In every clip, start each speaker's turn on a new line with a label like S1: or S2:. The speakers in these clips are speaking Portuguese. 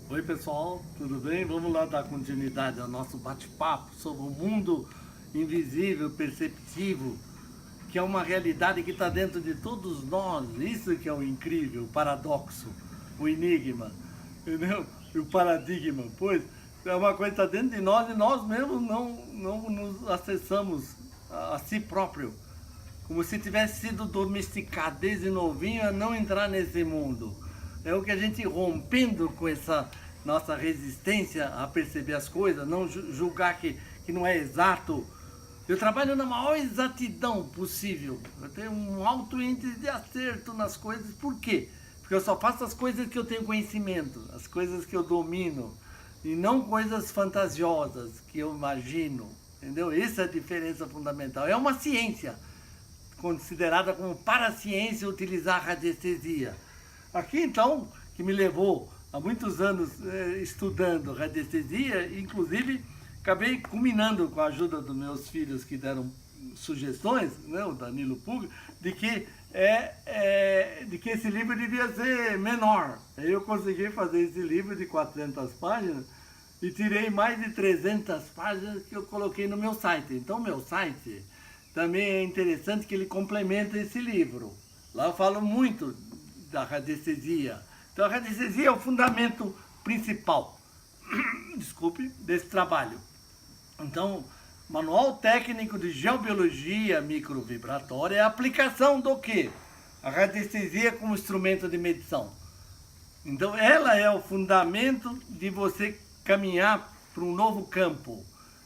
S1: Oi pessoal, tudo bem? Vamos lá dar continuidade ao nosso bate-papo sobre o mundo invisível, perceptivo, que é uma realidade que está dentro de todos nós. Isso que é o incrível, o paradoxo, o enigma, entendeu? E o paradigma, pois é uma coisa que está dentro de nós e nós mesmos não nos acessamos a si próprio, como se tivesse sido domesticado desde novinho a não entrar nesse mundo. É o que a gente rompendo com essa nossa resistência a perceber as coisas, não julgar que não é exato. Eu trabalho na maior exatidão possível. Eu tenho um alto índice de acerto nas coisas. Por quê? Porque eu só faço as coisas que eu tenho conhecimento, as coisas que eu domino, e não coisas fantasiosas que eu imagino. Entendeu? Essa é a diferença fundamental. É uma ciência considerada como paraciência utilizar a radiestesia. Aqui então, que me levou há muitos anos estudando radiestesia, inclusive acabei culminando com a ajuda dos meus filhos que deram sugestões, né, o Danilo Puga, de que esse livro devia ser menor. Aí eu consegui fazer esse livro de 400 páginas e tirei mais de 300 páginas que eu coloquei no meu site. Então meu site também é interessante que ele complementa esse livro. Lá eu falo muito da radiestesia. Então a radiestesia é o fundamento principal, desculpe, desse trabalho. Então, Manual Técnico de Geobiologia Microvibratória é a aplicação do quê? A radiestesia como instrumento de medição. Então ela é o fundamento de você caminhar para um novo campo.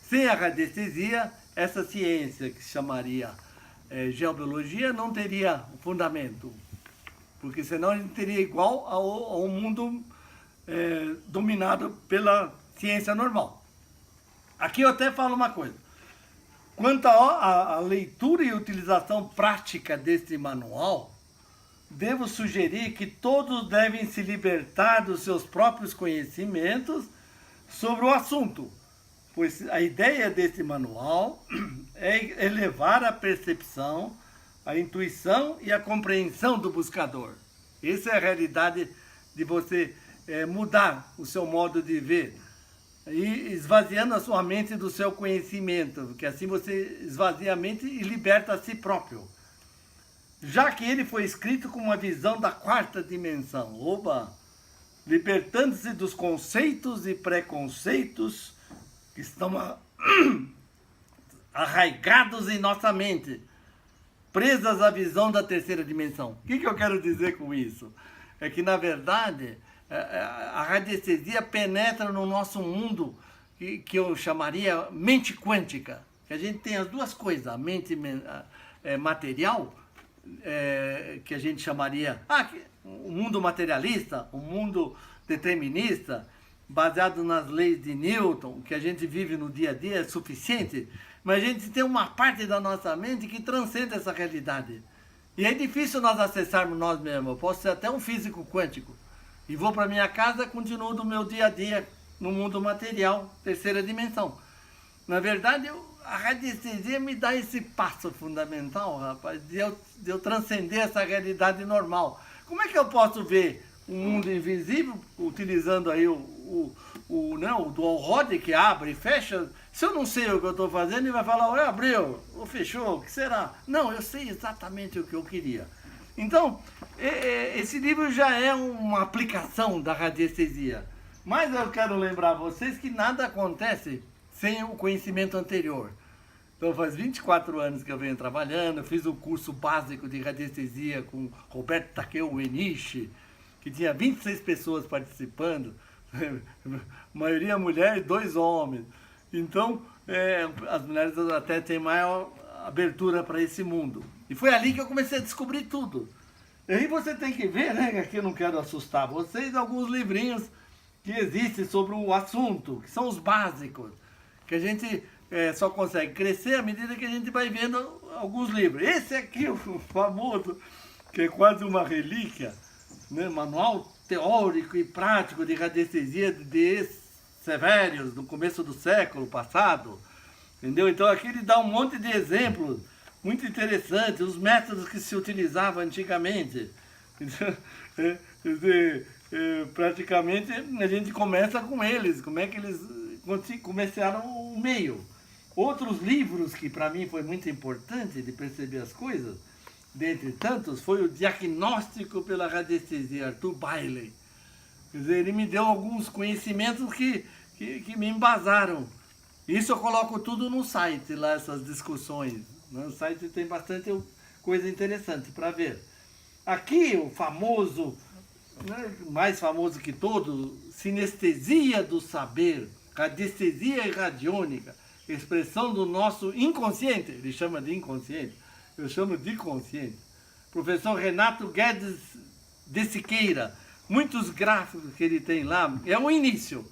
S1: Sem a radiestesia, essa ciência que se chamaria geobiologia não teria fundamento. Porque senão a gente teria igual ao mundo dominado pela ciência normal. Aqui eu até falo uma coisa. Quanto à leitura e utilização prática deste manual, devo sugerir que todos devem se libertar dos seus próprios conhecimentos sobre o assunto, pois a ideia desse manual é elevar a percepção, a intuição e a compreensão do buscador. Essa é a realidade de você mudar o seu modo de ver e esvaziando a sua mente do seu conhecimento, porque assim você esvazia a mente e liberta a si próprio. Já que ele foi escrito com uma visão da quarta dimensão, libertando-se dos conceitos e preconceitos que estão arraigados em nossa mente, presas à visão da terceira dimensão. O que eu quero dizer com isso? É que, na verdade, a radiestesia penetra no nosso mundo que eu chamaria mente quântica. Que a gente tem as duas coisas, a mente material, que a gente chamaria o mundo materialista, o mundo determinista, baseado nas leis de Newton, que a gente vive no dia a dia, é suficiente, mas a gente tem uma parte da nossa mente que transcende essa realidade. E é difícil nós acessarmos nós mesmos. Eu posso ser até um físico quântico. E vou para minha casa, continuo do meu dia a dia no mundo material, terceira dimensão. Na verdade, a radiestesia me dá esse passo fundamental, rapaz, de eu transcender essa realidade normal. Como é que eu posso ver o mundo invisível, utilizando aí o dual rod que abre e fecha? Se eu não sei o que eu estou fazendo, ele vai falar, olha, abriu, ou fechou, o que será? Não, eu sei exatamente o que eu queria. Então, esse livro já é uma aplicação da radiestesia. Mas eu quero lembrar a vocês que nada acontece sem o conhecimento anterior. Então faz 24 anos que eu venho trabalhando, fiz o curso básico de radiestesia com Roberto Takeo Uenishi, que tinha 26 pessoas participando, maioria mulher e 2 homens. Então, as mulheres até têm maior abertura para esse mundo. E foi ali que eu comecei a descobrir tudo. E aí você tem que ver, né, que aqui eu não quero assustar vocês, alguns livrinhos que existem sobre o assunto, que são os básicos, que a gente só consegue crescer à medida que a gente vai vendo alguns livros. Esse aqui, o famoso, que é quase uma relíquia, né, Manual Teórico e Prático de Radiestesia de Sevérios, no começo do século passado, entendeu? Então aqui ele dá um monte de exemplos muito interessantes, os métodos que se utilizavam antigamente. praticamente a gente começa com eles, como é que eles começaram o meio. Outros livros que para mim foi muito importante de perceber as coisas, dentre tantos, foi o Diagnóstico pela Radiestesia, Arthur Bailey. Quer dizer, ele me deu alguns conhecimentos que me embasaram. Isso eu coloco tudo no site, lá essas discussões. No site tem bastante coisa interessante para ver. Aqui o famoso, né, mais famoso que todo, sinestesia do saber, radiestesia e radiônica, expressão do nosso inconsciente, ele chama de inconsciente, eu chamo de consciente. Professor Renato Guedes de Siqueira, muitos gráficos que ele tem lá, é o início.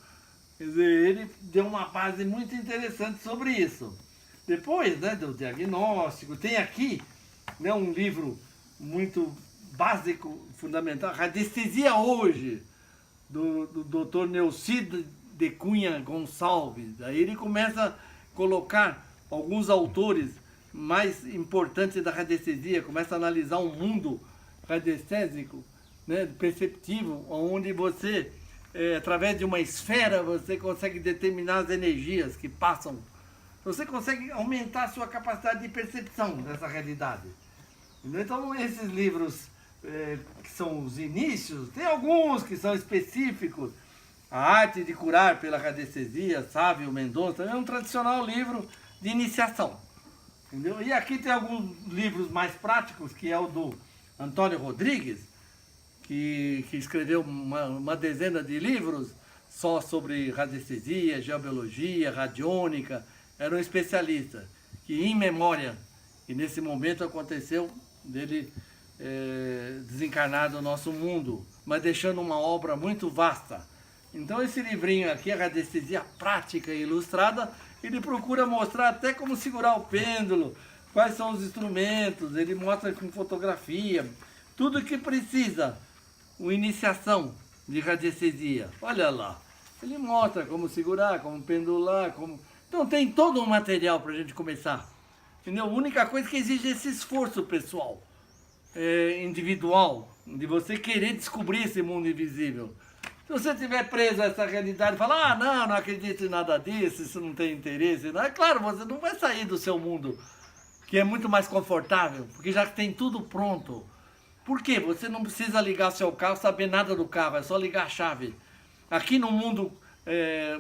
S1: Quer dizer, ele deu uma base muito interessante sobre isso. Depois, né, do diagnóstico, tem aqui, né, um livro muito básico, fundamental, Radiestesia Hoje, do Dr. Neucídio de Cunha Gonçalves. Aí ele começa a colocar alguns autores mais importantes da radiestesia, começa a analisar um mundo radiestésico, né, perceptivo, onde você, através de uma esfera, você consegue determinar as energias que passam. Você consegue aumentar a sua capacidade de percepção dessa realidade. Então, esses livros que são os inícios, tem alguns que são específicos. A Arte de Curar pela Radiestesia, Sávio Mendonça, é um tradicional livro de iniciação. Entendeu? E aqui tem alguns livros mais práticos, que é o do Antônio Rodrigues, que escreveu uma dezena de livros só sobre radiestesia, geobiologia, radiônica. Era um especialista que, em memória, e nesse momento aconteceu dele desencarnar do nosso mundo, mas deixando uma obra muito vasta. Então esse livrinho aqui, a Radiestesia Prática e Ilustrada, ele procura mostrar até como segurar o pêndulo, quais são os instrumentos, ele mostra com fotografia, tudo que precisa, uma iniciação de radiestesia. Olha lá, ele mostra como segurar, como pendular, como... Então tem todo um material para a gente começar. Entendeu? A única coisa que exige esse esforço pessoal, individual, de você querer descobrir esse mundo invisível. Se você estiver preso a essa realidade e falar, não acredito em nada disso, isso não tem interesse, não, é claro, você não vai sair do seu mundo, que é muito mais confortável, porque já tem tudo pronto. Por quê? Você não precisa ligar seu carro, saber nada do carro, é só ligar a chave. Aqui no mundo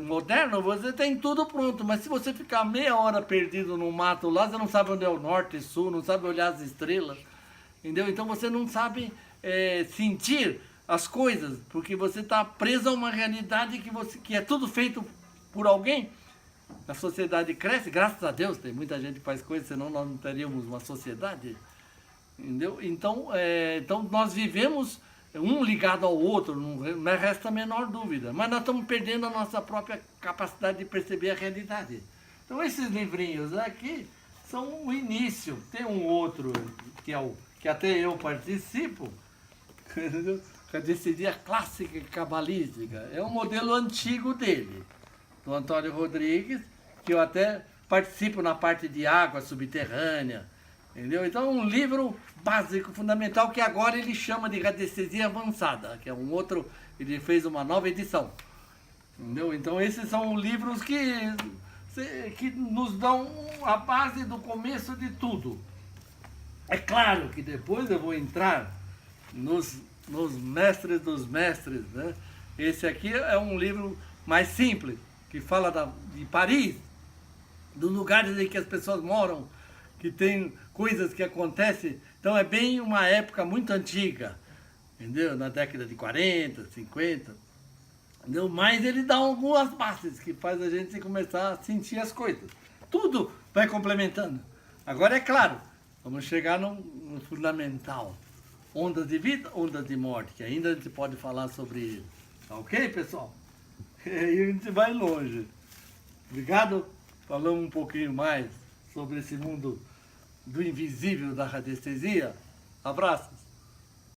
S1: moderno, você tem tudo pronto, mas se você ficar meia hora perdido no mato lá, você não sabe onde é o norte e sul, não sabe olhar as estrelas, entendeu? Então você não sabe sentir as coisas, porque você está preso a uma realidade que é tudo feito por alguém. A sociedade cresce, graças a Deus, tem muita gente que faz coisas, senão nós não teríamos uma sociedade, entendeu? Então nós vivemos um ligado ao outro, não resta a menor dúvida, mas nós estamos perdendo a nossa própria capacidade de perceber a realidade. Então esses livrinhos aqui são o início. Tem um outro que até eu participo, entendeu? Radiestesia Clássica e Cabalística. É um modelo antigo dele, do Antônio Rodrigues, que eu até participo na parte de água subterrânea, entendeu? Então é um livro básico, fundamental, que agora ele chama de Radiestesia Avançada, que é um outro, ele fez uma nova edição, entendeu? Então esses são livros que nos dão a base do começo de tudo. É claro que depois eu vou entrar nos mestres dos mestres, né? Esse aqui é um livro mais simples, que fala de Paris, dos lugares em que as pessoas moram, que tem coisas que acontecem. Então é bem uma época muito antiga, entendeu? Na década de 40, 50, entendeu? Mas ele dá algumas bases que faz a gente começar a sentir as coisas. Tudo vai complementando. Agora é claro, vamos chegar no fundamental. Ondas de vida, ondas de morte, que ainda a gente pode falar sobre isso. Tá ok, pessoal? E aí a gente vai longe. Obrigado. Falamos um pouquinho mais sobre esse mundo do invisível da radiestesia. Abraço.